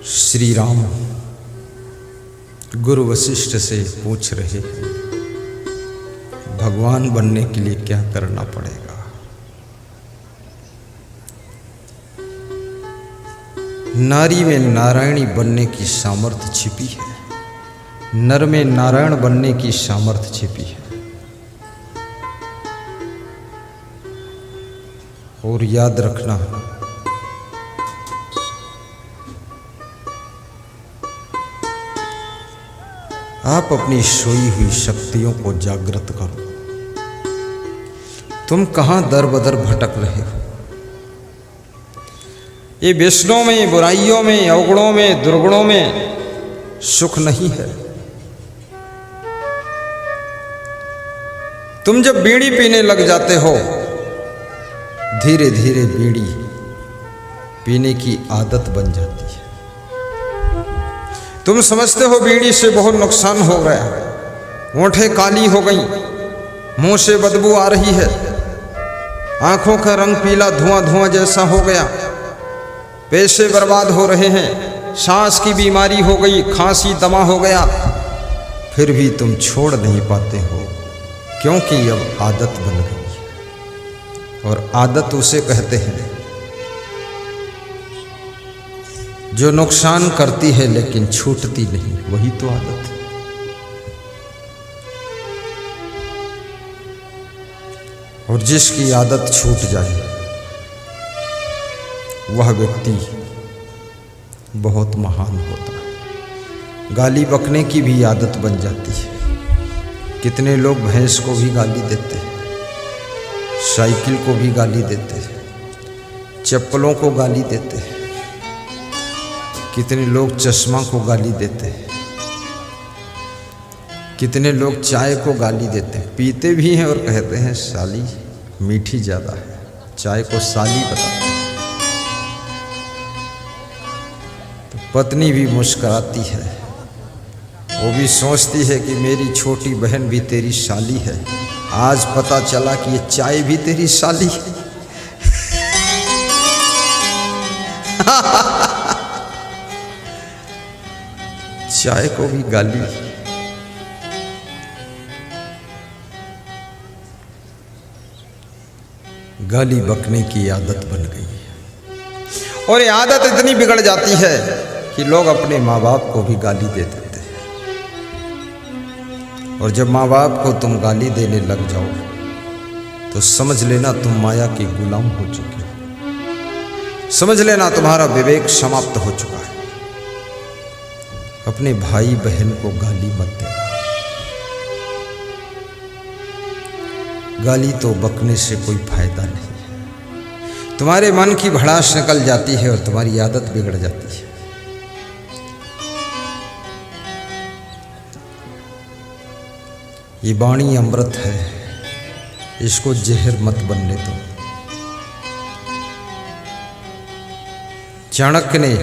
श्री राम गुरु वशिष्ठ से पूछ रहे हैं, भगवान बनने के लिए क्या करना पड़ेगा। नारी में नारायणी बनने की सामर्थ्य छिपी है, नर में नारायण बनने की सामर्थ्य छिपी है। और याद रखना, आप अपनी सोई हुई शक्तियों को जागृत करो। तुम कहां दर बदर भटक रहे हो। ये व्यसनों में, बुराइयों में, अवगुणों में, दुर्गुणों में सुख नहीं है। तुम जब बीड़ी पीने लग जाते हो, धीरे धीरे बीड़ी पीने की आदत बन जाती है। तुम समझते हो बीड़ी से बहुत नुकसान हो गया, होंठें काली हो गई, मुंह से बदबू आ रही है, आंखों का रंग पीला धुआं धुआं जैसा हो गया, पैसे बर्बाद हो रहे हैं, सांस की बीमारी हो गई, खांसी दमा हो गया। फिर भी तुम छोड़ नहीं पाते हो, क्योंकि अब आदत बन गई। और आदत उसे कहते हैं जो नुकसान करती है लेकिन छूटती नहीं, वही तो आदत है। और जिसकी आदत छूट जाए वह व्यक्ति बहुत महान होता है। गाली बकने की भी आदत बन जाती है। कितने लोग भैंस को भी गाली देते हैं, साइकिल को भी गाली देते हैं, चप्पलों को गाली देते हैं, कितने लोग चश्मा को गाली देते हैं, कितने लोग चाय को गाली देते हैं। पीते भी हैं और कहते हैं साली मीठी ज़्यादा है, चाय को साली बताते हैं। तो पत्नी भी मुस्कुराती है, वो भी सोचती है कि मेरी छोटी बहन भी तेरी साली है। आज पता चला कि ये चाय भी तेरी साली है। चाय को भी गाली। गाली बकने की आदत बन गई है। और ये आदत इतनी बिगड़ जाती है कि लोग अपने माँ बाप को भी गाली दे देते हैं। और जब माँ बाप को तुम गाली देने लग जाओ तो समझ लेना तुम माया के गुलाम हो चुके हो। समझ लेना तुम्हारा विवेक समाप्त हो चुका है। अपने भाई बहन को गाली मत देना। गाली तो बकने से कोई फायदा नहीं है। तुम्हारे मन की भड़ास निकल जाती है और तुम्हारी आदत बिगड़ जाती है। ये वाणी अमृत है, इसको जहर मत बनने दो। चाणक्य ने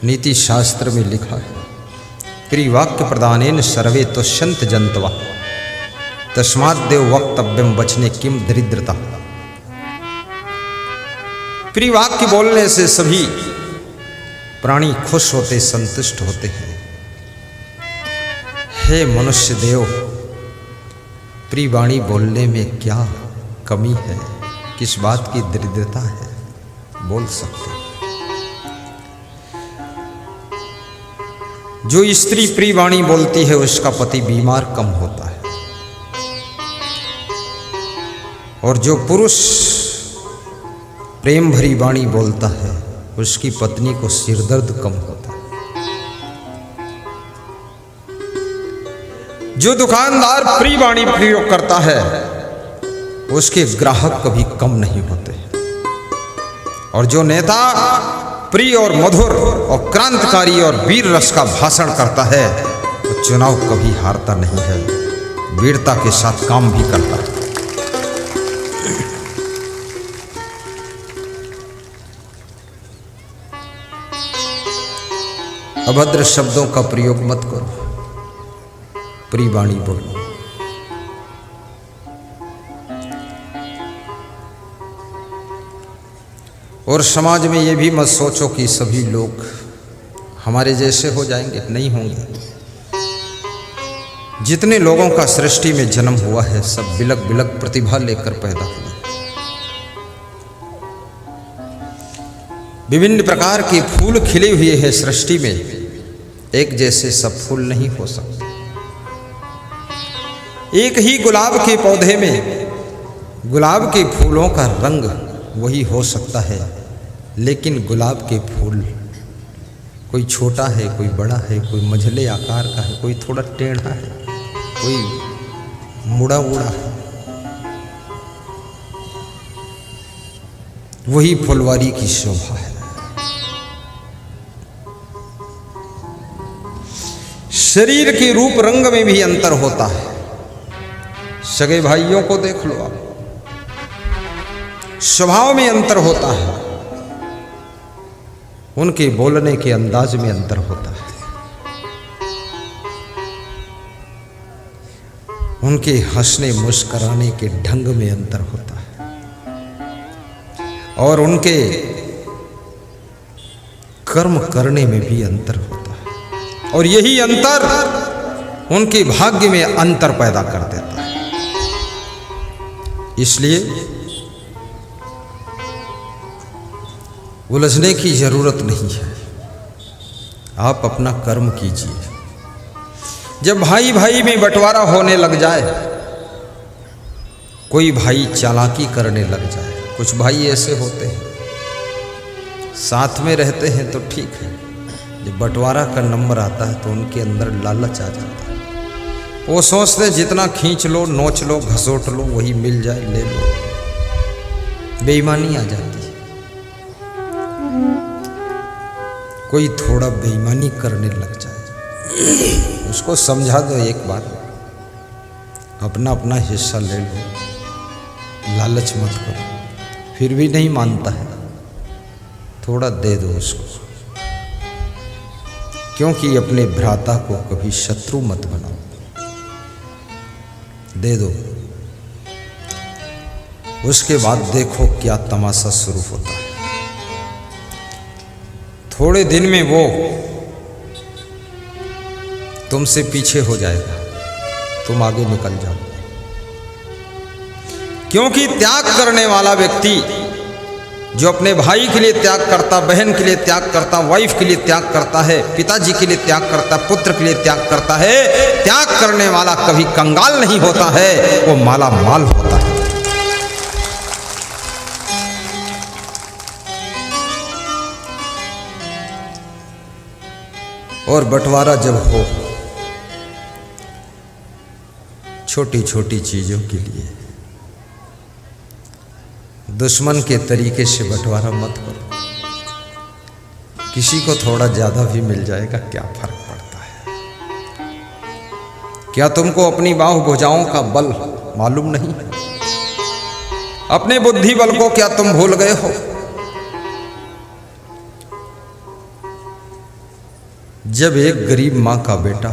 नीति शास्त्र में लिखा है, प्रियवाक्य प्रदानेन सर्वे तुष्यन्त जंतवा तस्मात् देव वक्तव्यम वचने किम दरिद्रता। प्रियवाक्य बोलने से सभी प्राणी खुश होते, संतुष्ट होते हैं। हे मनुष्य देव, प्रियवाणी बोलने में क्या कमी है, किस बात की दरिद्रता है, बोल सकते हैं। जो स्त्री प्रियवाणी बोलती है उसका पति बीमार कम होता है, और जो पुरुष प्रेम भरी वाणी बोलता है उसकी पत्नी को सिरदर्द कम होता है। जो दुकानदार प्रियवाणी प्रयोग करता है उसके ग्राहक कभी कम नहीं होते। और जो नेता प्रिय और मधुर और क्रांतिकारी और वीर रस का भाषण करता है वो चुनाव कभी हारता नहीं है, वीरता के साथ काम भी करता है। अभद्र शब्दों का प्रयोग मत करो, प्रियवाणी बोलो। और समाज में ये भी मत सोचो कि सभी लोग हमारे जैसे हो जाएंगे? नहीं होंगे। जितने लोगों का सृष्टि में जन्म हुआ है सब बिलक बिलक प्रतिभा लेकर पैदा हुए। विभिन्न प्रकार के फूल खिले हुए हैं सृष्टि में, एक जैसे सब फूल नहीं हो सकते। एक ही गुलाब के पौधे में गुलाब के फूलों का रंग वही हो सकता है, लेकिन गुलाब के फूल कोई छोटा है, कोई बड़ा है, कोई मझले आकार का है, कोई थोड़ा टेढ़ा है, कोई मुड़ा मुड़ा है। वही फुलवारी की शोभा है। शरीर के रूप रंग में भी अंतर होता है। सगे भाइयों को देख लो आप, स्वभाव में अंतर होता है, उनके बोलने के अंदाज में अंतर होता है, उनके हंसने मुस्कुराने के ढंग में अंतर होता है, और उनके कर्म करने में भी अंतर होता है, और यही अंतर उनके भाग्य में अंतर पैदा कर देता है। इसलिए उलझने की जरूरत नहीं है, आप अपना कर्म कीजिए। जब भाई भाई में बंटवारा होने लग जाए, कोई भाई चालाकी करने लग जाए, कुछ भाई ऐसे होते हैं साथ में रहते हैं तो ठीक है, जब बंटवारा का नंबर आता है तो उनके अंदर लालच आ जाता है। वो सोचते जितना खींच लो, नोच लो, घसोट लो, वही मिल जाए, ले लो। बेईमानी आ जाती है। कोई थोड़ा बेईमानी करने लग जाए, उसको समझा दो एक बार, अपना अपना हिस्सा ले लो, लालच मत करो। फिर भी नहीं मानता है, थोड़ा दे दो उसको, क्योंकि अपने भ्राता को कभी शत्रु मत बनाओ। दे दो, उसके बाद देखो क्या तमाशा शुरू होता है। थोड़े दिन में वो तुमसे पीछे हो जाएगा, तुम आगे निकल जाओ। क्योंकि त्याग करने वाला व्यक्ति जो अपने भाई के लिए त्याग करता, बहन के लिए त्याग करता, वाइफ के लिए त्याग करता है, पिताजी के लिए त्याग करता, पुत्र के लिए त्याग करता है, त्याग करने वाला कभी कंगाल नहीं होता है, वो माला माल होता है। और बंटवारा जब हो छोटी छोटी चीजों के लिए, दुश्मन के तरीके से बंटवारा मत करो। किसी को थोड़ा ज्यादा भी मिल जाएगा, क्या फर्क पड़ता है? क्या तुमको अपनी बाहु भुजाओं का बल मालूम नहीं? अपने बुद्धि बल को क्या तुम भूल गए हो? जब एक गरीब मां का बेटा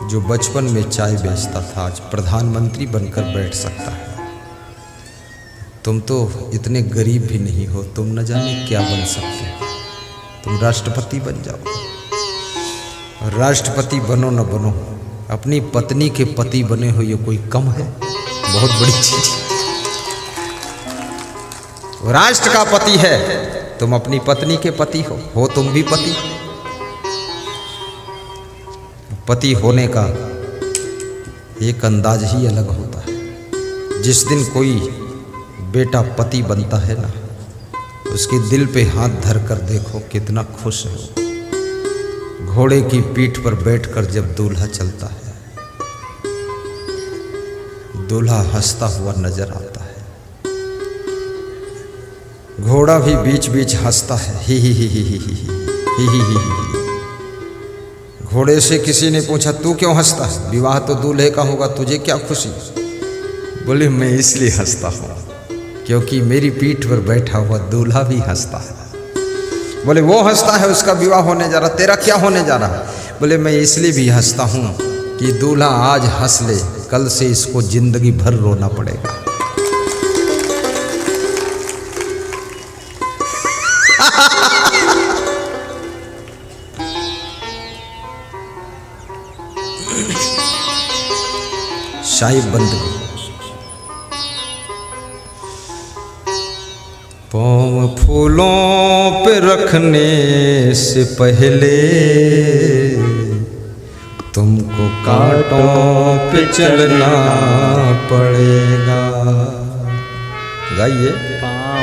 जो बचपन में चाय बेचता था आज प्रधानमंत्री बनकर बैठ सकता है, तुम तो इतने गरीब भी नहीं हो, तुम न जाने क्या बन सकते हो। तुम राष्ट्रपति बन जाओ। राष्ट्रपति बनो न बनो, अपनी पत्नी के पति बने हो, ये कोई कम है? बहुत बड़ी चीज। राष्ट्र का पति है, तुम अपनी पत्नी के पति हो तुम भी पति। पति होने का एक अंदाज ही अलग होता है। जिस दिन कोई बेटा पति बनता है ना, उसके दिल पे हाथ धर कर देखो कितना खुश है। घोड़े की पीठ पर बैठकर जब दूल्हा चलता है, दूल्हा हंसता हुआ नजर आता है, घोड़ा भी बीच बीच हंसता है, ही ही ही ही ही ही ही ही ही ही। घोड़े से किसी ने पूछा तू क्यों हंसता है? विवाह तो दूल्हे का होगा, तुझे क्या खुशी? बोले मैं इसलिए हंसता हूँ क्योंकि मेरी पीठ पर बैठा हुआ दूल्हा भी हंसता है। बोले वो हंसता है, उसका विवाह होने जा रहा, तेरा क्या होने जा रहा? बोले मैं इसलिए भी हंसता हूँ कि दूल्हा आज हंस ले, कल से इसको जिंदगी भर रोना पड़ेगा। साहिब बंदगी। पाँव फूलों पे रखने से पहले तुमको कांटों पे चलना पड़ेगा। गाइए।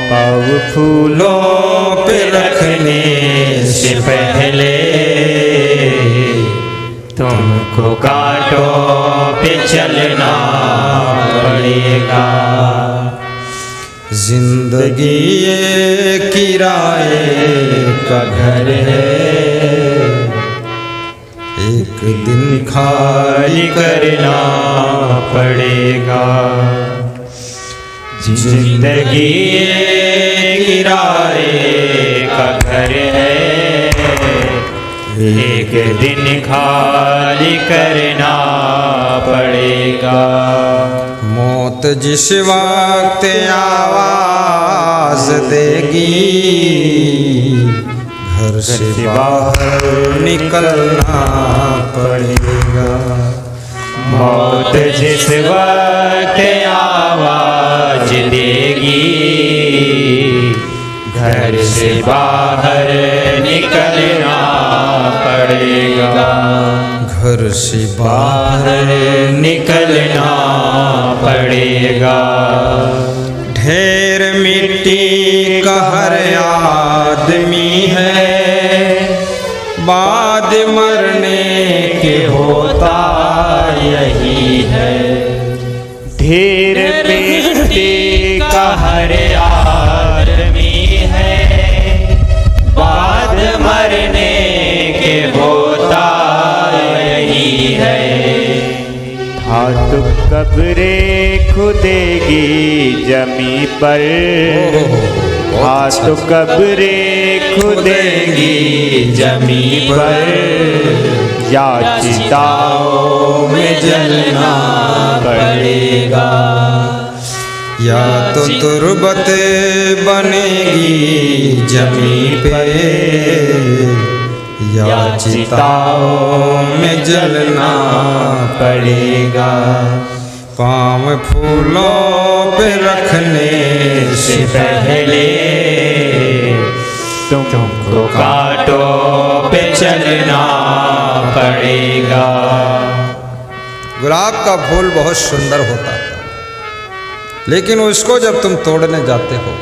पाँव फूलों पे रखने से पहले तुमको कांटों पे चलना पड़ेगा। जिंदगी ये किराए का घर है, एक दिन खाली करना पड़ेगा। जिंदगी ये किराए का घर है, एक दिन खाली करना पड़ेगा। मौत जिस वक्त आवाज देगी, घर से बाहर निकलना पड़ेगा। मौत जिस वक्त आवाज देगी, घर से बाहर निकलना पड़ेगा। घर से बाहर निकलना पड़ेगा। ढेर मिट्टी का हर आदमी है, बाद मरने के होता यही है। ढेर मिट्टी का हर आदमी है, बाद मरने के होता यही है। धातु कब्रे खुदेगी जमी पर, धातु कब्रे खुदेगी जमी पर, या चिताओं में जलना पड़ेगा। या तो तुरबत बनेगी जमी पे, या चिताओं में जलना पड़ेगा। पाँव फूलों पे रखने से पहले तुमको कांटों पे चलना पड़ेगा। गुलाब का फूल बहुत सुंदर होता है, लेकिन उसको जब तुम तोड़ने जाते हो,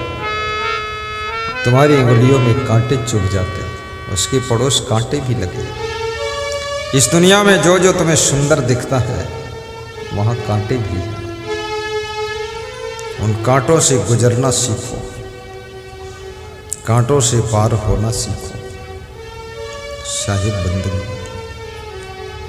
तुम्हारी उंगलियों में कांटे चुभ जाते हैं, उसके पड़ोस कांटे भी लगे। इस दुनिया में जो जो तुम्हें सुंदर दिखता है, वहाँ कांटे भी हैं। उन कांटों से गुजरना सीखो, कांटों से पार होना सीखो। साहिब बंदगी।